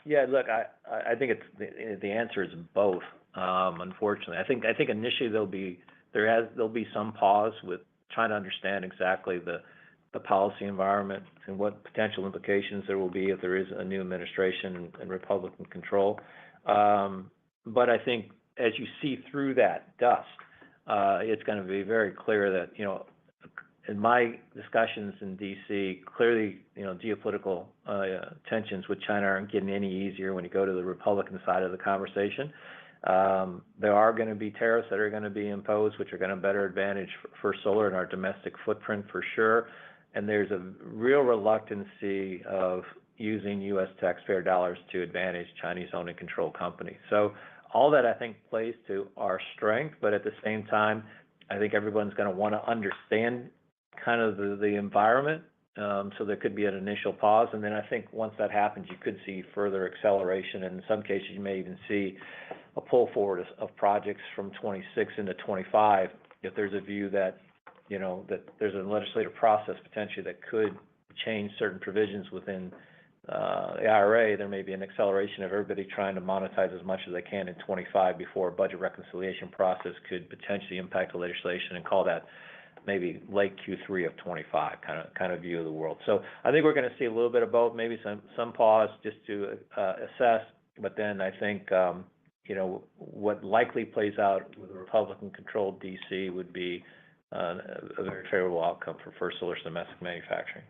Yeah, look, I think the answer is both. Unfortunately, I think initially there'll be some pause with trying to understand exactly the policy environment and what potential implications there will be if there is a new administration and Republican control. But I think as you see through that dust, it's going to be very clear that, in my discussions in D.C., clearly, geopolitical tensions with China aren't getting any easier when you go to the Republican side of the conversation. There are going to be tariffs that are going to be imposed, which are going to better advantage for solar in our domestic footprint for sure. And there's a real reluctancy of using U.S. taxpayer dollars to advantage Chinese-owned and controlled companies. So all that, I think, plays to our strength, but at the same time, I think everyone's going to want to understand kind of the environment. So there could be an initial pause. And then I think once that happens, you could see further acceleration. And in some cases, you may even see a pull forward of projects from 26 into 25 if there's a view that, that there's a legislative process potentially that could change certain provisions within the IRA, there may be an acceleration of everybody trying to monetize as much as they can in 25 before a budget reconciliation process could potentially impact the legislation, and call that maybe late Q3 of 25 kind of view of the world. So I think we're going to see a little bit of both, maybe some pause just to assess, but then I think what likely plays out with a Republican-controlled DC would be a very favorable outcome for First Solar's domestic manufacturing.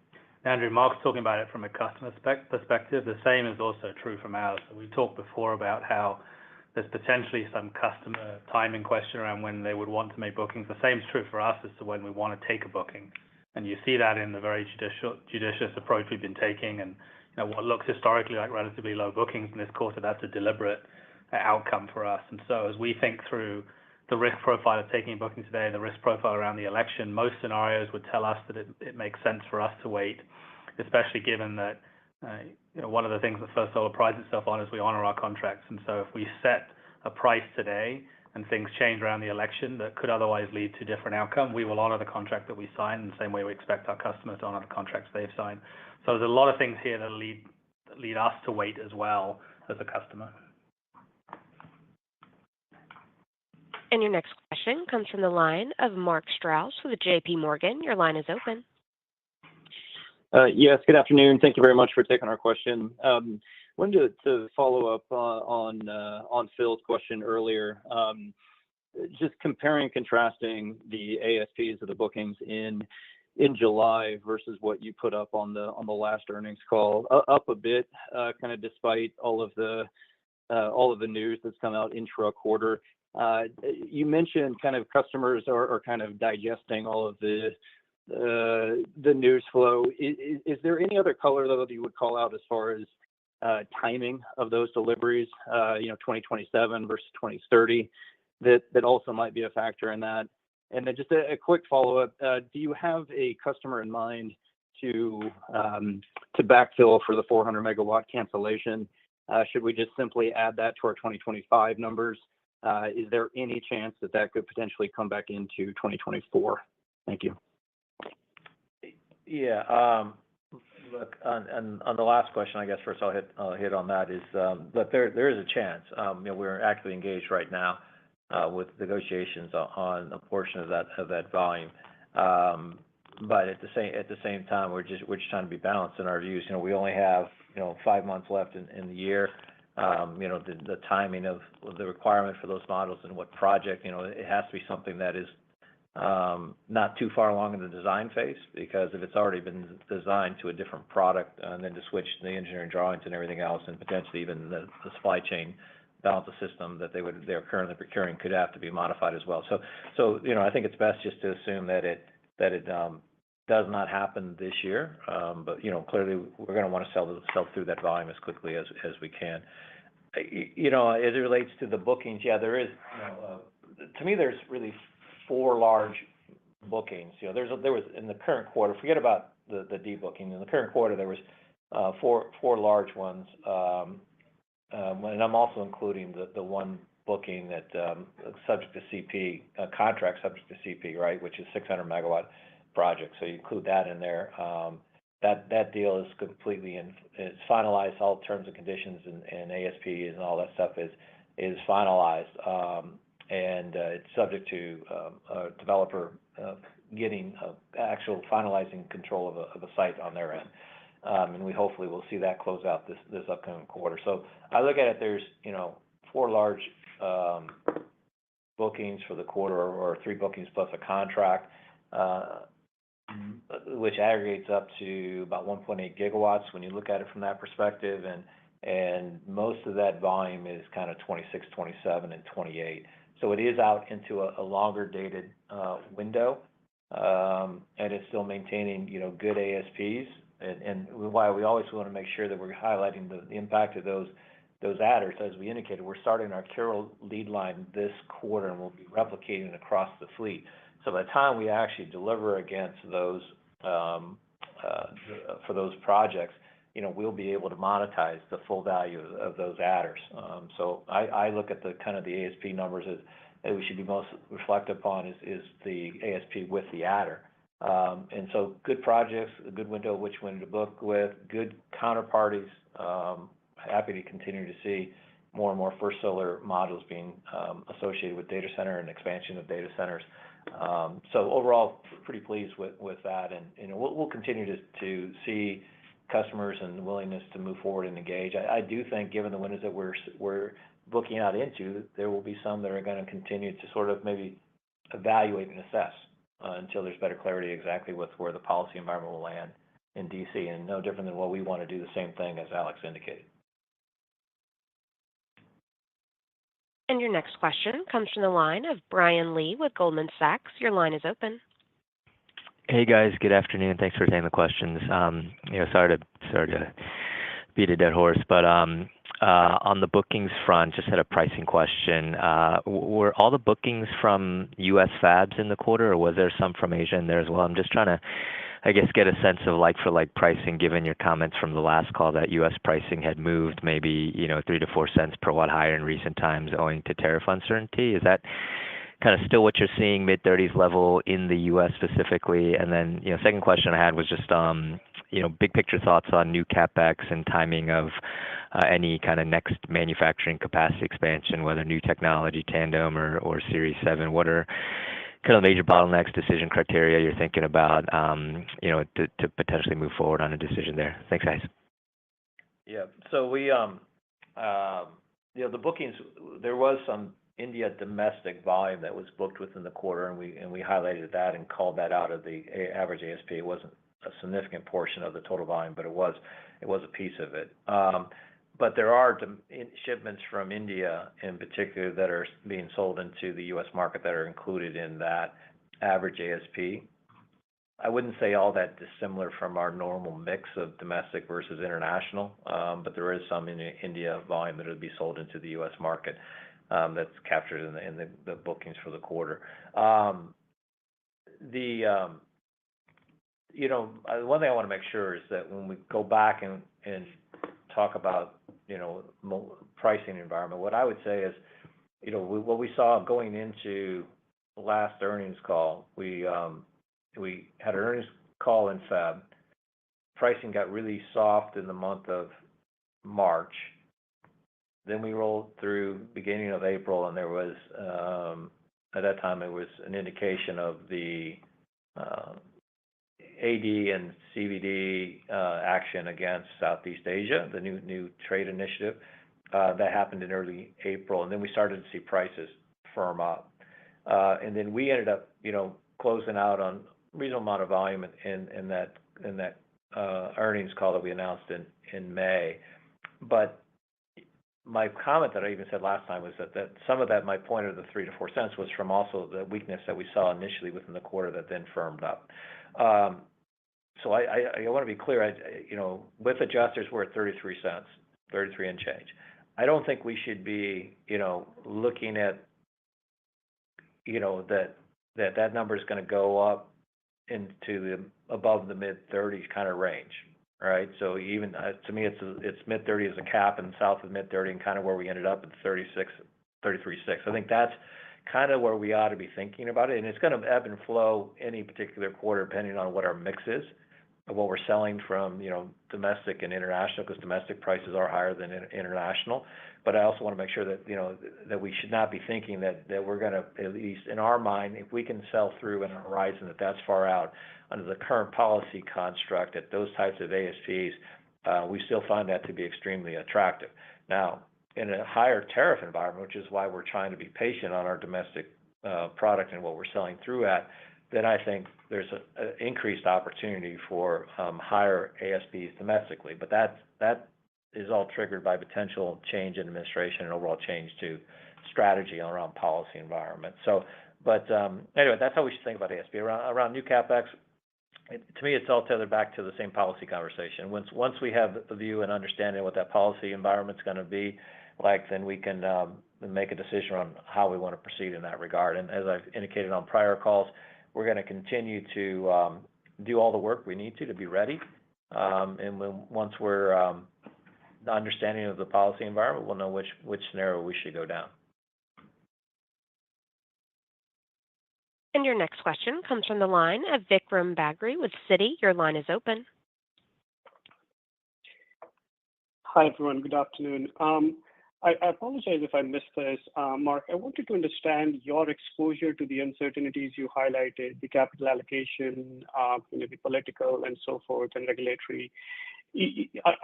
Andrew, Mark's talking about it from a customer perspective. The same is also true from ours. So we talked before about how there's potentially some customer timing question around when they would want to make bookings. The same is true for us as to when we want to take a booking. And you see that in the very judicious approach we've been taking, and what looks historically like relatively low bookings in this quarter, that's a deliberate outcome for us. And so as we think through the risk profile of taking a booking today, the risk profile around the election, most scenarios would tell us that it makes sense for us to wait, especially given that one of the things that First Solar prides itself on is we honor our contracts. And so if we set a price today and things change around the election that could otherwise lead to different outcome, we will honor the contract that we sign in the same way we expect our customers to honor the contracts they've signed. So there's a lot of things here that lead us to wait as well as a customer. And your next question comes from the line of Mark Strauss with JP Morgan. Your line is open. Yes, good afternoon. Thank you very much for taking our question. Wanted to follow up on Phil's question earlier. Just comparing and contrasting the ASPs of the bookings in July versus what you put up on the last earnings call, up a bit, kind of despite all of the news that's come out intra-quarter. You mentioned kind of customers are kind of digesting all of the news flow. Is there any other color, though, that you would call out as far as timing of those deliveries, 2027 versus 2030, that also might be a factor in that? And then just a quick follow-up, do you have a customer in mind to backfill for the 400 megawatt cancellation? Should we just simply add that to our 2025 numbers? Is there any chance that could potentially come back into 2024? Thank you. Yeah. Look, on the last question, I guess first I'll hit on that is, look, there is a chance. We're actively engaged right now with negotiations on a portion of that volume. But at the same time, we're just trying to be balanced in our views. We only have 5 months left in the year. The timing of the requirement for those models and what project, it has to be something that is not too far along in the design phase, because if it's already been designed to a different product and then to switch the engineering drawings and everything else, and potentially even the supply chain balance of system that they're currently procuring could have to be modified as well. So I think it's best just to assume that it does not happen this year. But clearly we're going to want to sell through that volume as quickly as we can. As it relates to the bookings, yeah, there is. To me, there's really 4 large bookings. There was in the current quarter. Forget about the debooking. In the current quarter, there was 4 large ones, and I'm also including the one booking that subject to CP, contract subject to CP, right, which is 600 megawatt project. So you include that in there. That deal is completely it's finalized. All terms and conditions and ASPs and all that stuff is finalized. And it's subject to a developer getting actual finalizing control of a site on their end. And we hopefully will see that close out this upcoming quarter. So I look at it, there's 4 large bookings for the quarter, or 3 bookings plus a contract, which aggregates up to about 1.8 gigawatts when you look at it from that perspective. And most of that volume is kind of 26, 27, and 28. So it is out into a longer dated window, and it's still maintaining good ASPs. And why we always want to make sure that we're highlighting the impact of those adders. As we indicated, we're starting our Carroll lead line this quarter, and we'll be replicating across the fleet. So by the time we actually deliver against those for those projects, we'll be able to monetize the full value of those adders. So I look at the kind of the ASP numbers that we should be most reflective upon is the ASP with the adder. And so good projects, a good window of which window to book with, good counterparties. Happy to continue to see more and more First Solar modules being associated with data center and expansion of data centers. So overall, pretty pleased with that. And we'll continue to see customers and willingness to move forward and engage. I do think, given the windows that we're booking out into, there will be some that are going to continue to sort of maybe evaluate and assess until there's better clarity exactly with where the policy environment will land in DC, and no different than what we want to do the same thing as Alex indicated. And your next question comes from the line of Brian Lee with Goldman Sachs. Your line is open. Hey guys, good afternoon. Thanks for taking the questions. Sorry to beat a dead horse, but on the bookings front, just had a pricing question. Were all the bookings from U.S. fabs in the quarter, or was there some from Asia in there as well? I'm just trying to, get a sense of like-for-like pricing, given your comments from the last call that U.S. pricing had moved maybe, 3 to 4 cents per watt higher in recent times owing to tariff uncertainty. Is that kind of still what you're seeing, mid-30s level in the U.S. specifically? And then, second question I had was just, big picture thoughts on new CapEx and timing of any kind of next manufacturing capacity expansion, whether new technology, tandem or Series 7. What are kind of major bottlenecks, decision criteria you're thinking about, to potentially move forward on a decision there? Thanks, guys. Yeah. So we, the bookings, there was some India domestic volume that was booked within the quarter, and we highlighted that and called that out of the average ASP. It wasn't a significant portion of the total volume, but it was a piece of it. But there are shipments from India in particular that are being sold into the U.S. market that are included in that average ASP. I wouldn't say all that dissimilar from our normal mix of domestic versus international, but there is some in India volume that would be sold into the U.S. market that's captured in the bookings for the quarter. One thing I want to make sure is that when we go back and talk about pricing environment, what I would say is, what we saw going into the last earnings call, we had an earnings call in Feb. Pricing got really soft in the month of March. Then we rolled through beginning of April, and there was at that time it was an indication of the AD and CVD action against Southeast Asia, the new trade initiative that happened in early April, and then we started to see prices firm up, and then we ended up, closing out on reasonable amount of volume in that earnings call that we announced in May. But my comment that I even said last time was that some of that, my point of the 3 to 4 cents, was from also the weakness that we saw initially within the quarter that then firmed up. So I want to be clear, with adjusters, we're at 33 cents, 33 and change. I don't think we should be, looking at, that number is going to go up into above the mid-30s kind of range, right? So even to me, it's mid-30 as a cap and south of mid-30 and kind of where we ended up at 33.6. I think that's kind of where we ought to be thinking about it, and it's going to ebb and flow any particular quarter depending on what our mix is of what we're selling from, domestic and international, because domestic prices are higher than international. But I also want to make sure that, that we should not be thinking that we're going to, at least in our mind, if we can sell through in a horizon that's far out under the current policy construct at those types of ASPs, we still find that to be extremely attractive. Now, in a higher tariff environment, which is why we're trying to be patient on our domestic product and what we're selling through at, then I think there's an increased opportunity for higher ASPs domestically. But that is all triggered by potential change in administration and overall change to strategy around policy environment. So, but anyway, that's how we should think about ASP. Around new CapEx, to me, it's all tethered back to the same policy conversation. Once we have a view and understanding of what that policy environment's going to be like, then we can make a decision on how we want to proceed in that regard. And as I've indicated on prior calls, we're going to continue to do all the work we need to be ready. And once we're understanding of the policy environment, we'll know which scenario we should go down. And your next question comes from the line of Vikram Bagri with Citi. Your line is open. Hi, everyone. Good afternoon. I apologize if I missed this. Mark, I wanted to understand your exposure to the uncertainties you highlighted, the capital allocation, the political and so forth, and regulatory.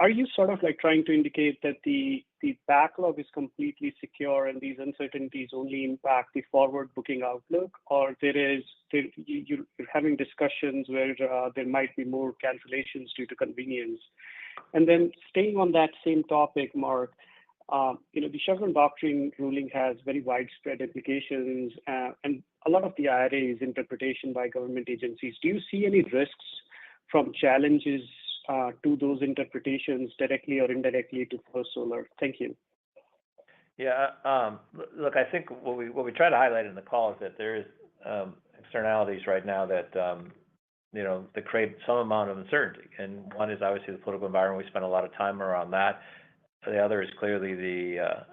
Are you sort of like trying to indicate that the backlog is completely secure and these uncertainties only impact the forward booking outlook, or you're having discussions where there might be more cancellations due to convenience? And then staying on that same topic, Mark, the Chevron doctrine ruling has very widespread implications, and a lot of the IRA is interpretation by government agencies. Do you see any risks from challenges to those interpretations directly or indirectly to First Solar? Thank you. Yeah, look, I think what we try to highlight in the call is that there is externalities right now that that create some amount of uncertainty. And one is obviously the political environment. We spend a lot of time around that. The other is clearly the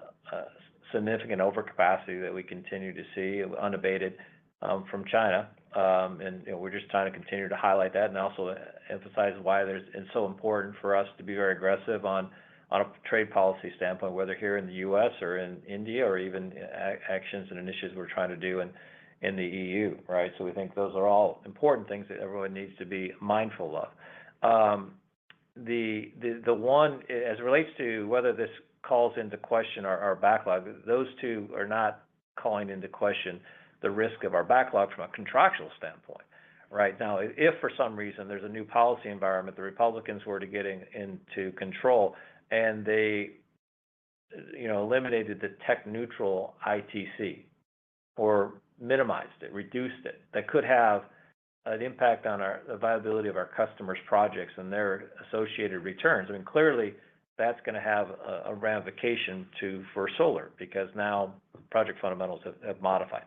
significant overcapacity that we continue to see unabated from China. And we're just trying to continue to highlight that and also emphasize why it's so important for us to be very aggressive on a trade policy standpoint, whether here in the U.S. or in India, or even actions and initiatives we're trying to do in the EU, right? So we think those are all important things that everyone needs to be mindful of. The one, as it relates to whether this calls into question our backlog, those two are not calling into question the risk of our backlog from a contractual standpoint. Right now, if for some reason there's a new policy environment, the Republicans were to get into control and they, eliminated the tech neutral ITC or minimized it, reduced it, that could have an impact on the viability of our customers' projects and their associated returns. I mean, clearly that's going to have a ramification for solar because now project fundamentals have modified.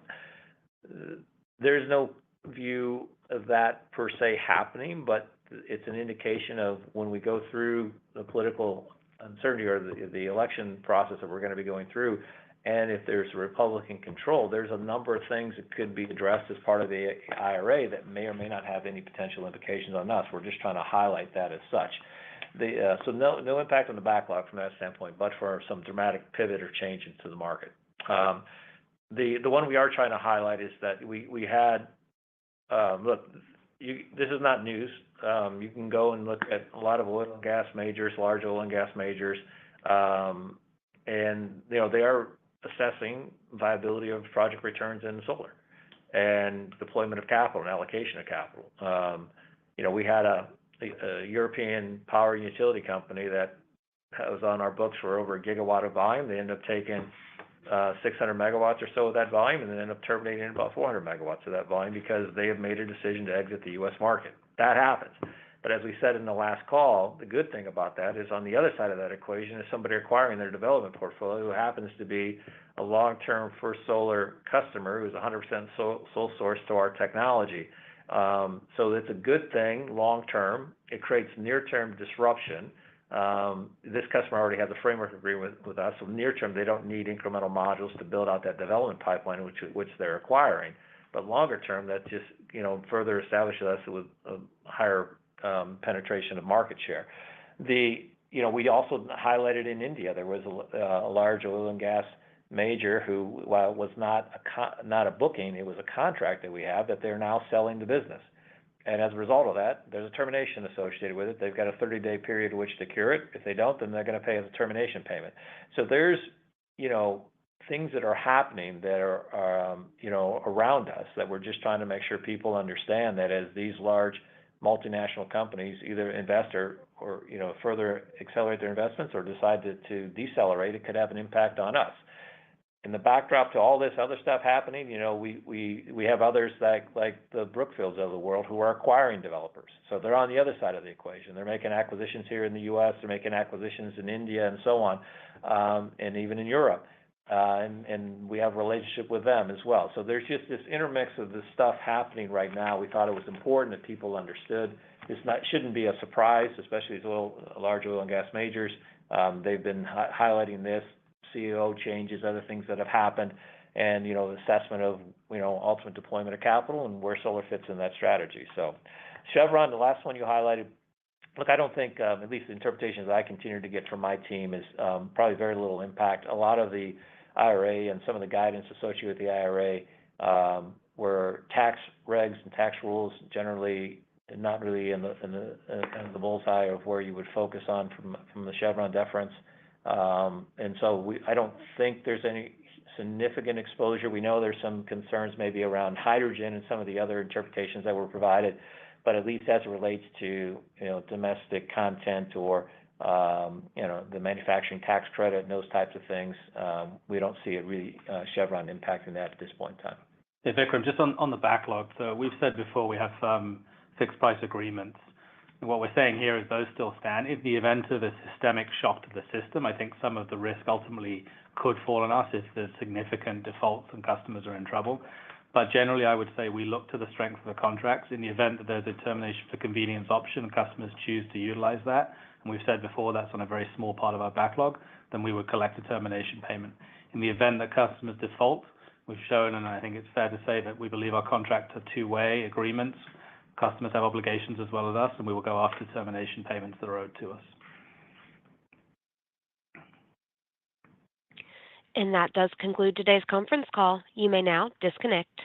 There's no view of that per se happening, but it's an indication of when we go through the political uncertainty or the election process that we're going to be going through, and if there's Republican control, there's a number of things that could be addressed as part of the IRA that may or may not have any potential implications on us. We're just trying to highlight that as such. So no impact on the backlog from that standpoint, but for some dramatic pivot or change into the market. The one we are trying to highlight is that we had, this is not news. You can go and look at a lot of oil and gas majors, large oil and gas majors, and they are assessing viability of project returns in solar and deployment of capital and allocation of capital. We had a European power and utility company that was on our books for over a gigawatt of volume. They ended up taking 600 megawatts or so of that volume, and then end up terminating about 400 megawatts of that volume because they have made a decision to exit the U.S. market. That happens. But as we said in the last call, the good thing about that is on the other side of that equation is somebody acquiring their development portfolio who happens to be a long-term First Solar customer who's 100% sole source to our technology. So it's a good thing long-term. It creates near-term disruption. This customer already has a framework agreement with us, so near-term they don't need incremental modules to build out that development pipeline which they're acquiring. But longer-term, that just further establishes us with a higher penetration of market share. We also highlighted in India there was a large oil and gas major who, while it was not a booking, it was a contract that we have that they're now selling the business. And as a result of that, there's a termination associated with it. They've got a 30-day period in which to cure it. If they don't, then they're going to pay us a termination payment. So there's, things that are happening that are, around us that we're just trying to make sure people understand that as these large multinational companies either invest or further accelerate their investments or decide to decelerate, it could have an impact on us. In the backdrop to all this other stuff happening, we have others like the Brookfields of the world who are acquiring developers. So they're on the other side of the equation. They're making acquisitions here in the U.S., they're making acquisitions in India and so on, and even in Europe. And we have a relationship with them as well. So there's just this intermix of this stuff happening right now. We thought it was important that people understood. Shouldn't be a surprise, especially these large oil and gas majors. They've been highlighting this. CEO changes, other things that have happened. and, the assessment of, ultimate deployment of capital and where solar fits in that strategy. So Chevron, the last one you highlighted, look, I don't think, at least the interpretations I continue to get from my team is probably very little impact. A lot of the IRA and some of the guidance associated with the IRA were tax regs and tax rules, generally not really in the bullseye of where you would focus on from the Chevron deference. And so I don't think there's any significant exposure. We know there's some concerns maybe around hydrogen and some of the other interpretations that were provided, but at least as it relates to, domestic content or, the manufacturing tax credit and those types of things, we don't see it really, Chevron impacting that at this point in time. Yeah, Vikram, just on the backlog. So we've said before we have fixed price agreements. And what we're saying here is those still stand. In the event of a systemic shock to the system, I think some of the risk ultimately could fall on us if there's significant defaults and customers are in trouble. But generally, I would say we look to the strength of the contracts. In the event that there's a termination for convenience option and customers choose to utilize that, and we've said before that's on a very small part of our backlog, then we would collect a termination payment. In the event that customers default, we've shown, and I think it's fair to say that we believe our contracts are two-way agreements. Customers have obligations as well as us, and we will go after termination payments that are owed to us. And that does conclude today's conference call. You may now disconnect.